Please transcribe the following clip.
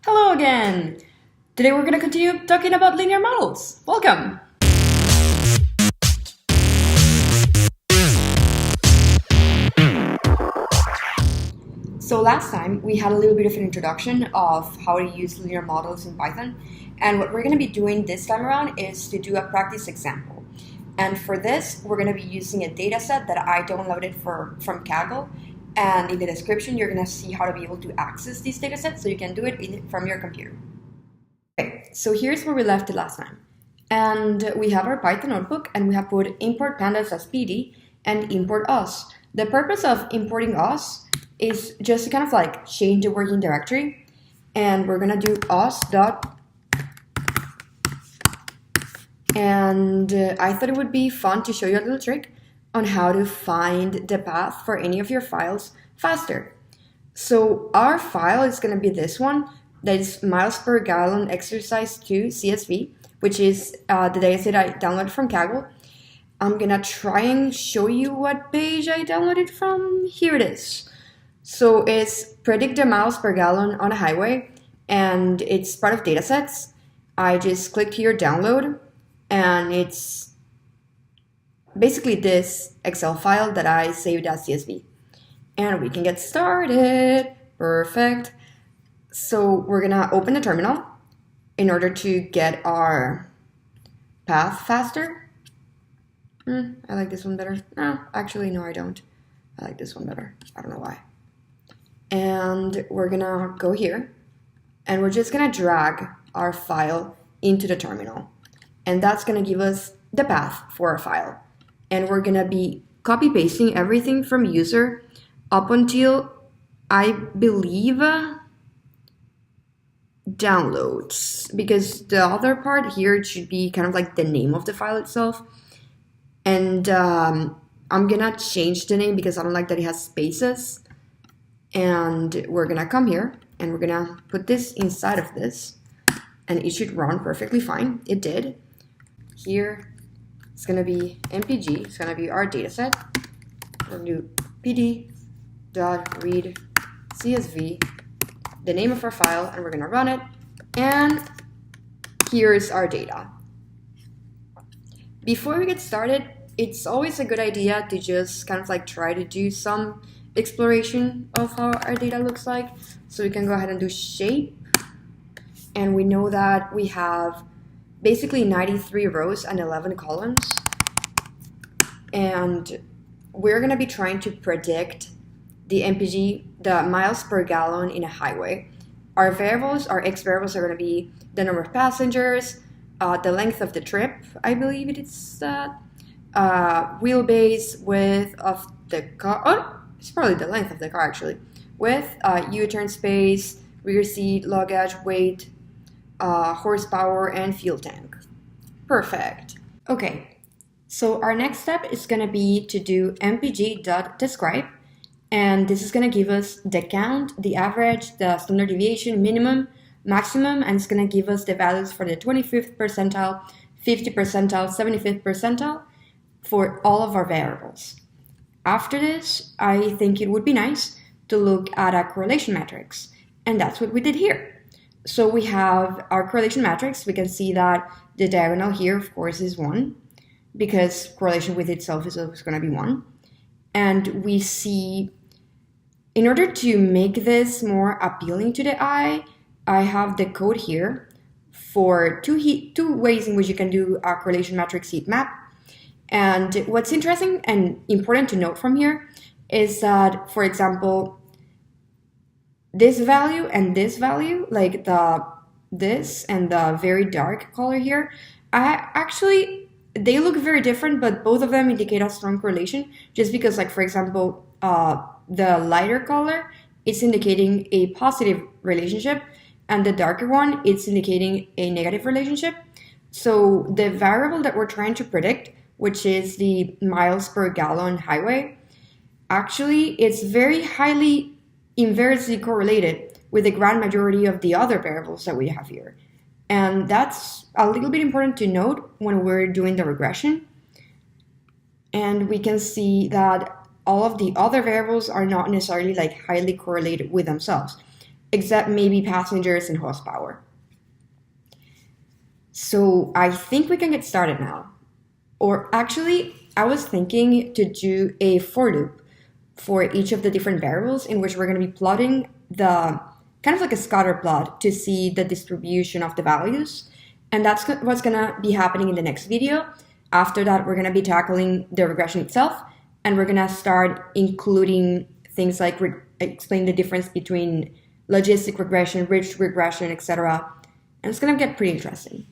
Hello again! Today we're going to continue talking about linear models. Welcome! So last time we had a little bit of an introduction of how to use linear models in Python, and what we're going to be doing this time around is to do a practice example. And for this, we're going to be using a dataset that I downloaded from Kaggle, and in the description you're going to see how to be able to access these datasets so you can do it from your computer. Okay, so here's where we left it last time. And we have our Python notebook, and we have put import pandas as PD and import us. The purpose of importing us is just to kind of like change the working directory, and we're gonna do us dot. And I thought it would be fun to show you a little trick on how to find the path for any of your files faster. So our file is gonna be this one, that is miles per gallon exercise 2 CSV, which is the dataset I downloaded from Kaggle. I'm gonna try and show you what page I downloaded from. Here it is. So it's predict the miles per gallon on a highway, and it's part of datasets. I just clicked here, download, and it's basically this Excel file that I saved as CSV. And we can get started. Perfect. So we're gonna open the terminal in order to get our path faster. I like this one better. No, actually, no, I don't. I like this one better. I don't know why. And we're gonna go here, and we're just gonna drag our file into the terminal. And that's gonna give us the path for our file. And we're gonna be copy pasting everything from user up until, I believe, downloads, because the other part here should be kind of like the name of the file itself. And I'm gonna change the name because I don't like that it has spaces. And we're gonna come here and we're gonna put this inside of this, and it should run perfectly fine. It did. Here it's gonna be MPG, it's gonna be our dataset. We're gonna do pd.read CSV, the name of our file, and we're gonna run it. And here's our data. Before we get started, it's always a good idea to just kind of like try to do some exploration of how our data looks like. So we can go ahead and do shape, and we know that we have basically 93 rows and 11 columns, and we're going to be trying to predict the MPG, the miles per gallon in a highway. Our variables, our X variables, are going to be the number of passengers, the length of the trip, I believe it's that, wheelbase, width of the car. Oh, it's probably the length of the car actually. Width, U-turn space, rear seat, luggage, weight, horsepower, and fuel tank. Perfect. Okay, so our next step is going to be to do mpg.describe, and this is going to give us the count, the average, the standard deviation, minimum, maximum, and it's going to give us the values for the 25th percentile, 50th percentile, 75th percentile for all of our variables. After this, I think it would be nice to look at a correlation matrix, and that's what we did here. So we have our correlation matrix. We can see that the diagonal here, of course, is 1, because correlation with itself is always going to be 1. And we see, in order to make this more appealing to the eye, I have the code here for two ways in which you can do a correlation matrix heat map. And what's interesting and important to note from here is that, for example, this value and this value, like this and the very dark color here, they look very different, but both of them indicate a strong correlation, just because, like, for example, the lighter color, it's indicating a positive relationship, and the darker one, it's indicating a negative relationship. So the variable that we're trying to predict, which is the miles per gallon highway, actually it's very highly inversely correlated with the grand majority of the other variables that we have here. And that's a little bit important to note when we're doing the regression. And we can see that all of the other variables are not necessarily like highly correlated with themselves. except maybe passengers and horsepower. So I think we can get started now. Or actually, I was thinking to do a for loop for each of the different variables in which we're going to be plotting the kind of like a scatter plot to see the distribution of the values. And that's what's going to be happening in the next video. After that, we're going to be tackling the regression itself, and we're going to start including things like explain the difference between logistic regression, ridge regression, etc. And it's going to get pretty interesting.